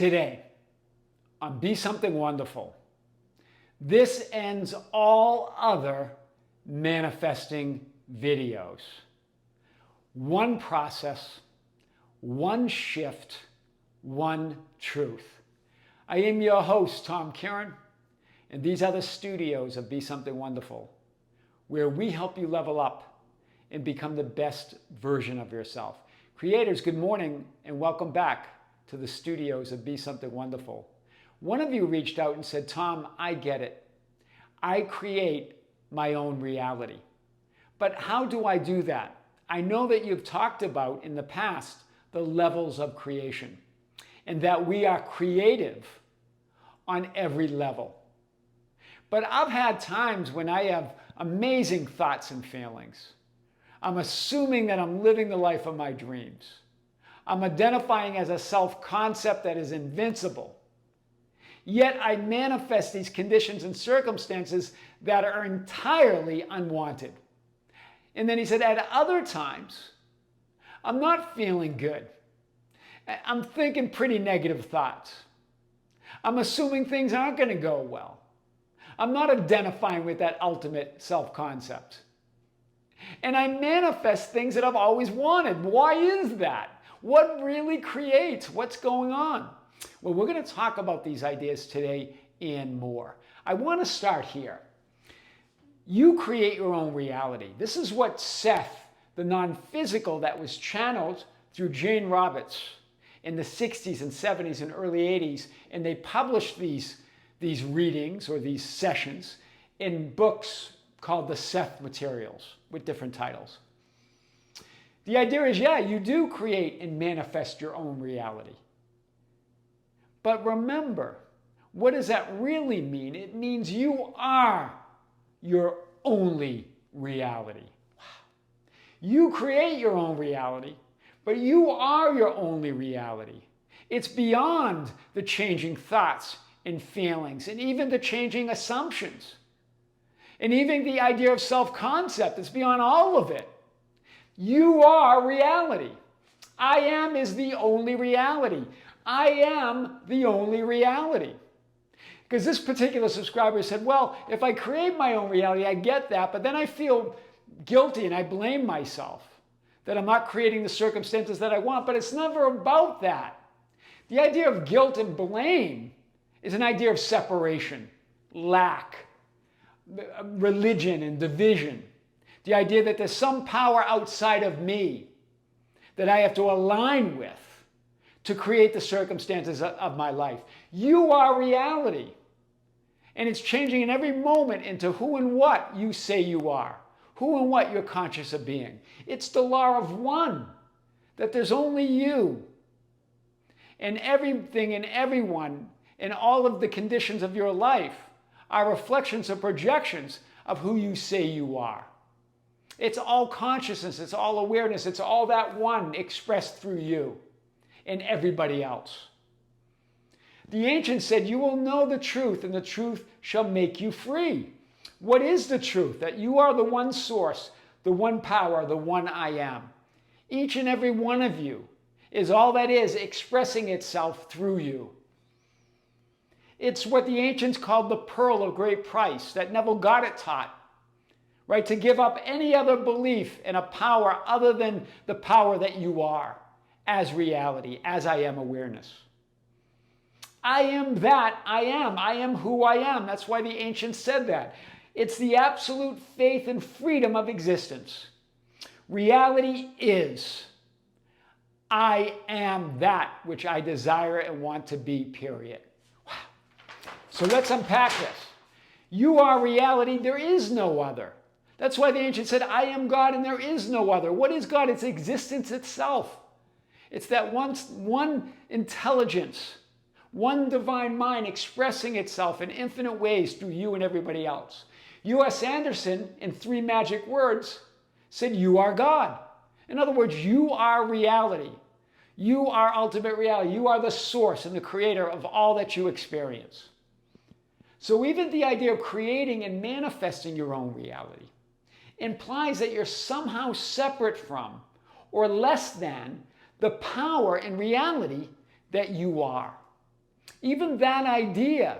Today, on Be Something Wonderful, this ends all other manifesting videos. One process, one shift, one truth. I am your host, Tom Kearin, and these are the studios of Be Something Wonderful, where we help you level up and become the best version of yourself. Creators, good morning and welcome back to the studios of Be Something Wonderful. One of you reached out and said, Tom, I get it. I create my own reality. But how do I do that? I know that you've talked about in the past the levels of creation and that we are creative on every level. But I've had times when I have amazing thoughts and feelings. I'm assuming that I'm living the life of my dreams. I'm identifying as a self-concept that is invincible. Yet I manifest these conditions and circumstances that are entirely unwanted. And then he said, at other times, I'm not feeling good. I'm thinking pretty negative thoughts. I'm assuming things aren't going to go well. I'm not identifying with that ultimate self-concept. And I manifest things that I've always wanted. Why is that? What really creates? What's going on? Well, we're going to talk about these ideas today and more. I want to start here. You create your own reality. This is what Seth, the non-physical that was channeled through Jane Roberts in the 60s and 70s and early 80s, and they published these readings or these sessions in books called the Seth Materials with different titles. The idea is, yeah, you do create and manifest your own reality. But remember, what does that really mean? It means you are your only reality. Wow. You create your own reality, but you are your only reality. It's beyond the changing thoughts and feelings and even the changing assumptions. And even the idea of self-concept, it's beyond all of it. You are reality. I am is the only reality. I am the only reality. Because this particular subscriber said, well, if I create my own reality, I get that, but then I feel guilty and I blame myself that I'm not creating the circumstances that I want, but it's never about that. The idea of guilt and blame is an idea of separation, lack, religion and division. The idea that there's some power outside of me that I have to align with to create the circumstances of my life. You are reality. And it's changing in every moment into who and what you say you are, who and what you're conscious of being. It's the law of one, that there's only you. And everything and everyone and all of the conditions of your life are reflections or projections of who you say you are. It's all consciousness, it's all awareness, it's all that one expressed through you and everybody else. The ancients said, you will know the truth and the truth shall make you free. What is the truth? That you are the one source, the one power, the one I am. Each and every one of you is all that is expressing itself through you. It's what the ancients called the pearl of great price that Neville Goddard taught. Right? To give up any other belief in a power other than the power that you are as reality, as I am awareness. I am that I am. I am who I am. That's why the ancients said that. It's the absolute faith and freedom of existence. Reality is, I am that which I desire and want to be, period. Wow. So let's unpack this. You are reality. There is no other. That's why the ancients said, I am God and there is no other. What is God? It's existence itself. It's that one intelligence, one divine mind expressing itself in infinite ways through you and everybody else. U.S. Anderson, in 3 magic words, said, you are God. In other words, you are reality. You are ultimate reality. You are the source and the creator of all that you experience. So even the idea of creating and manifesting your own reality implies that you're somehow separate from or less than the power and reality that you are. Even that idea,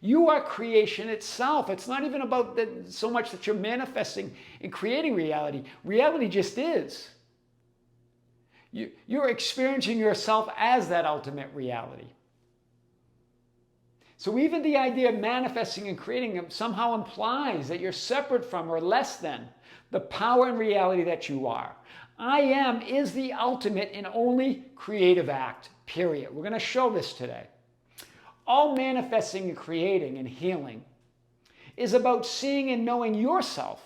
you are creation itself. It's not even about so much that you're manifesting and creating reality. Reality just is. You're experiencing yourself as that ultimate reality. So even the idea of manifesting and creating somehow implies that you're separate from or less than the power and reality that you are. I am is the ultimate and only creative act, period. We're going to show this today. All manifesting and creating and healing is about seeing and knowing yourself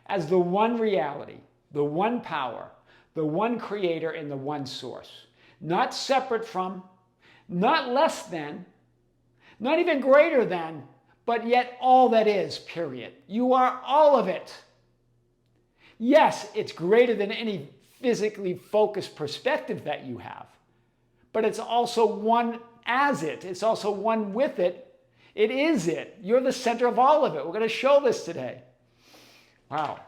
as the one reality, the one power, the one creator, and the one source. Not separate from, not less than, not even greater than, but yet all that is, period. You are all of it. Yes, it's greater than any physically focused perspective that you have, but it's also one as it. It's also one with it. It is it. You're the center of all of it. We're going to show this today. Wow.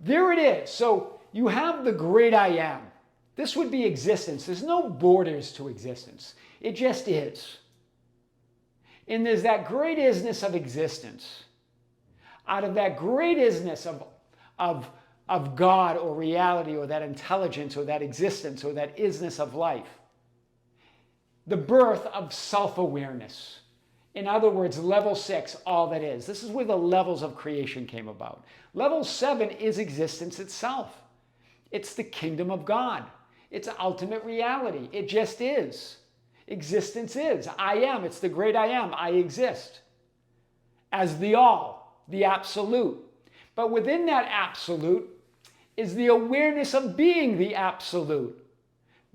There it is. So you have the great I am. This would be existence. There's no borders to existence. It just is. And there's that great isness of existence. Out of that great isness of God or reality or that intelligence or that existence or that isness of life, the birth of self-awareness. In other words, level 6, all that is. This is where the levels of creation came about. Level 7 is existence itself. It's the kingdom of God. It's ultimate reality. It just is. Existence is. I am. It's the great I am. I exist. As the all, the absolute. But within that absolute is the awareness of being the absolute.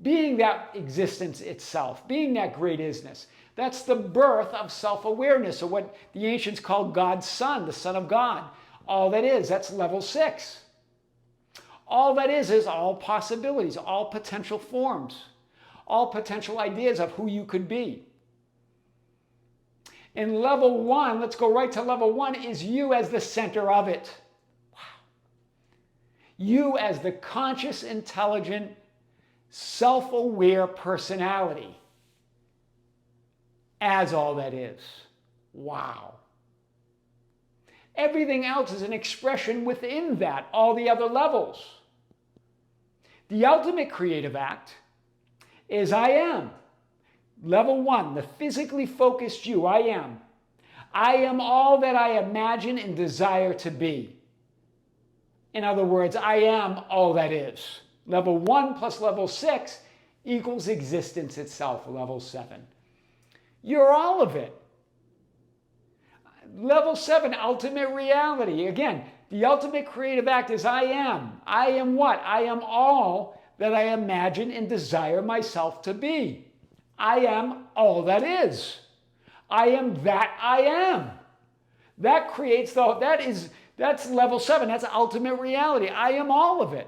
Being that existence itself. Being that great isness. That's the birth of self-awareness, or what the ancients called God's Son, the Son of God. All that is. That's level 6. All that is all possibilities, all potential forms, all potential ideas of who you could be. In level 1, let's go right to level 1, is you as the center of it. Wow. You as the conscious, intelligent, self-aware personality. As all that is. Wow. Everything else is an expression within that, all the other levels. The ultimate creative act is I am. Level 1, the physically focused you, I am. I am all that I imagine and desire to be. In other words, I am all that is. Level 1 plus level 6 equals existence itself, level 7. You're all of it. Level 7, ultimate reality. Again, the ultimate creative act is I am. I am what? I am all that I imagine and desire myself to be. I am all that is. I am that I am. That creates that's level 7. That's ultimate reality. I am all of it.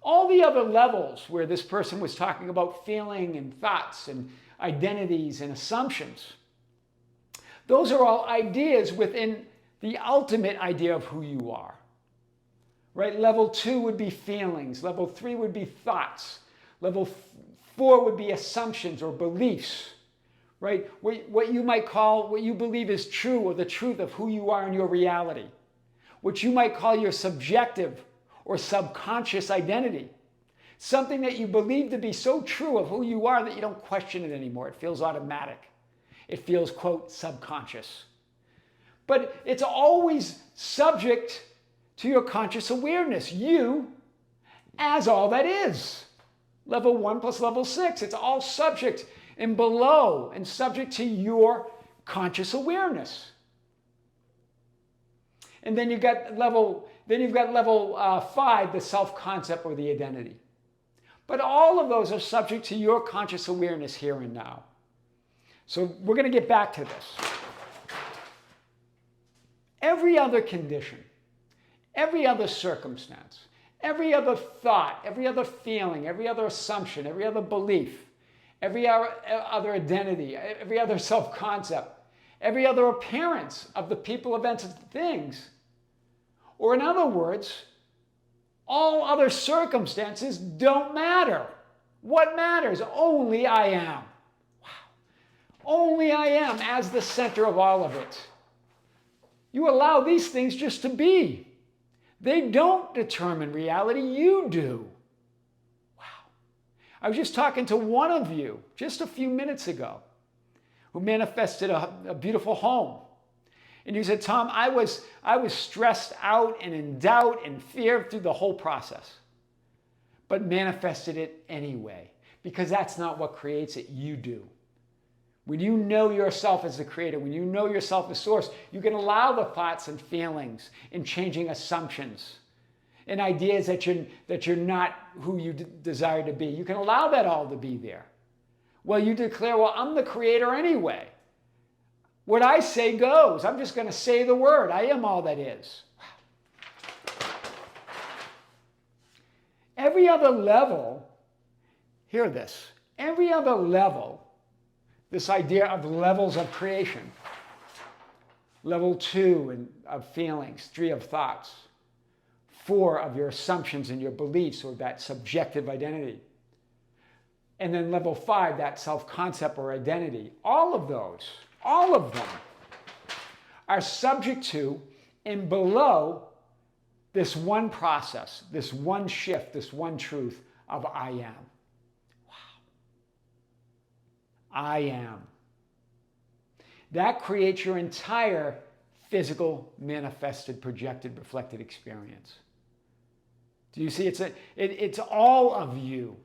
All the other levels where this person was talking about feeling and thoughts and identities and assumptions, those are all ideas within the ultimate idea of who you are. Right? Level 2 would be feelings. Level 3 would be thoughts. Level 4 would be assumptions or beliefs. Right? What you might call, what you believe is true, or the truth of who you are in your reality. What you might call your subjective or subconscious identity. Something that you believe to be so true of who you are that you don't question it anymore. It feels automatic. It feels, quote, subconscious. But it's always subject to your conscious awareness. You as all that is. Level 1 plus level 6. It's all subject and below and subject to your conscious awareness. And then you've got level 5, the self-concept or the identity. But all of those are subject to your conscious awareness here and now. So we're going to get back to this. Every other condition, every other circumstance, every other thought, every other feeling, every other assumption, every other belief, every other identity, every other self-concept, every other appearance of the people, events, and things, or in other words, all other circumstances don't matter. What matters? Only I am. Wow. Only I am as the center of all of it. You allow these things just to be. They don't determine reality. You do. Wow. I was just talking to one of you just a few minutes ago who manifested a beautiful home. And you said, Tom, I was stressed out and in doubt and fear through the whole process, but manifested it anyway, because that's not what creates it. You do. When you know yourself as the creator, when you know yourself as source, you can allow the thoughts and feelings and changing assumptions and ideas that you're not who you desire to be. You can allow that all to be there. Well, you declare, well, I'm the creator anyway. What I say goes. I'm just going to say the word. I am all that is. Every other level, hear this, every other level, this idea of levels of creation, level 2 of feelings, 3 of thoughts, 4 of your assumptions and your beliefs or that subjective identity, and then level 5, that self-concept or identity, all of them are subject to and below this one process, this one shift, this one truth of I am. Wow. I am. That creates your entire physical, manifested, projected, reflected experience. Do you see? It's all of you.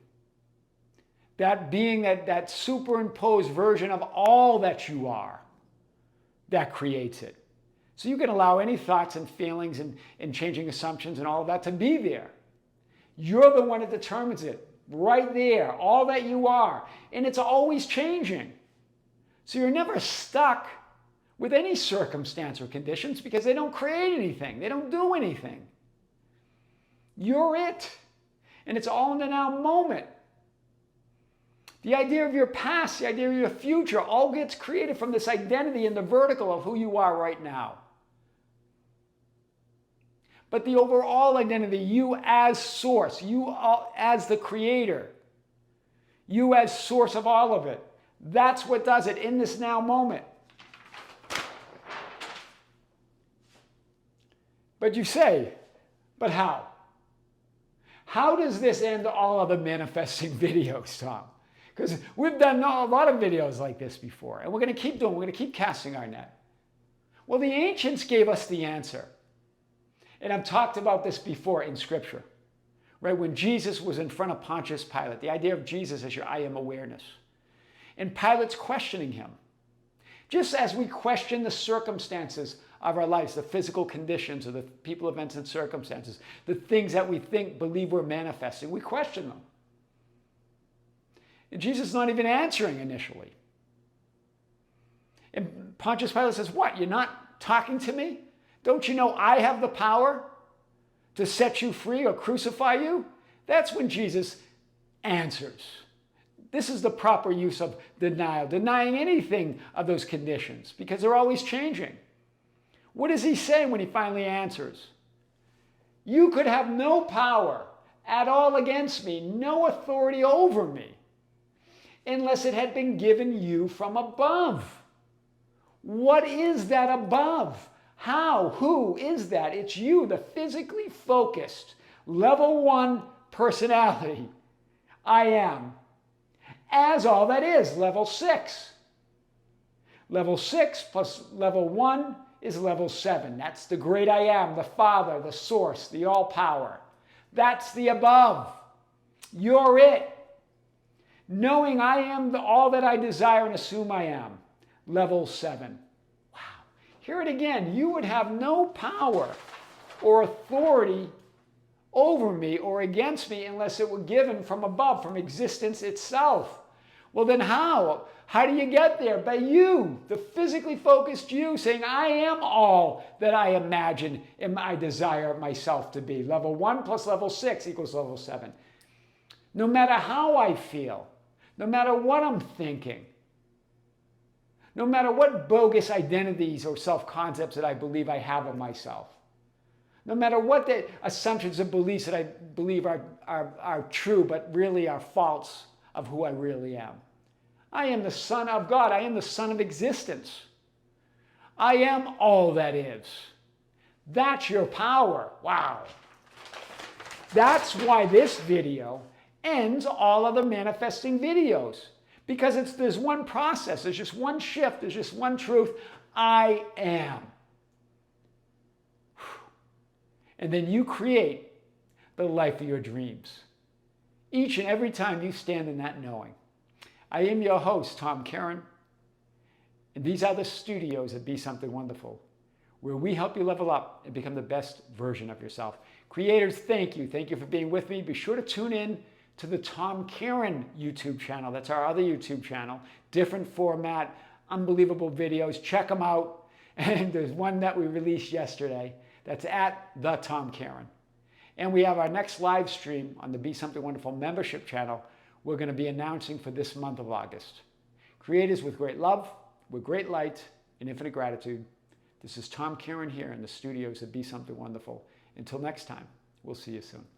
That being that superimposed version of all that you are, that creates it. So you can allow any thoughts and feelings and changing assumptions and all of that to be there. You're the one that determines it. Right there, all that you are. And it's always changing. So you're never stuck with any circumstance or conditions because they don't create anything. They don't do anything. You're it. And it's all in the now moment. The idea of your past, the idea of your future, all gets created from this identity in the vertical of who you are right now. But the overall identity, you as source, you as the creator, you as source of all of it, that's what does it in this now moment. But you say, but how? How does this end all other manifesting videos, Tom? Because we've done a lot of videos like this before, and we're going to keep doing, we're going to keep casting our net. Well, the ancients gave us the answer. And I've talked about this before in Scripture, right? When Jesus was in front of Pontius Pilate, the idea of Jesus as your I am awareness. And Pilate's questioning him. Just as we question the circumstances of our lives, the physical conditions of the people, events, and circumstances, the things that we believe we're manifesting, we question them. And Jesus is not even answering initially. And Pontius Pilate says, what? You're not talking to me? Don't you know I have the power to set you free or crucify you? That's when Jesus answers. This is the proper use of denial, denying anything of those conditions because they're always changing. What does he say when he finally answers? You could have no power at all against me, no authority over me, unless it had been given you from above. What is that above? How? Who is that? It's you, the physically focused, level 1 personality. I am. As all that is, level 6. Level 6 plus level 1 is level 7. That's the great I am, the Father, the source, the all-power. That's the above. You're it. Knowing I am all that I desire and assume I am. Level 7. Wow. Hear it again. You would have no power or authority over me or against me unless it were given from above, from existence itself. Well, then how? How do you get there? By you, the physically focused you, saying, I am all that I imagine and I desire myself to be. Level 1 plus level 6 equals level 7. No matter how I feel, no matter what I'm thinking, no matter what bogus identities or self-concepts that I believe I have of myself, No matter what the assumptions and beliefs that I believe are true, but really are false of who I really am. I am the Son of God. I am the Son of existence. I am all that is. That's your power. Wow. That's why this video ends all other manifesting videos. Because there's one process, there's just one shift, there's just one truth. I am. And then you create the life of your dreams. Each and every time you stand in that knowing. I am your host, Tom Kearin. And these are the studios at Be Something Wonderful, where we help you level up and become the best version of yourself. Creators, thank you. Thank you for being with me. Be sure to tune in to the Tom Kearin YouTube channel. That's our other YouTube channel. Different format, unbelievable videos. Check them out. And there's one that we released yesterday. That's at the Tom Kearin. And we have our next live stream on the Be Something Wonderful membership channel we're going to be announcing for this month of August. Creators with great love, with great light, and infinite gratitude. This is Tom Kearin here in the studios of Be Something Wonderful. Until next time, we'll see you soon.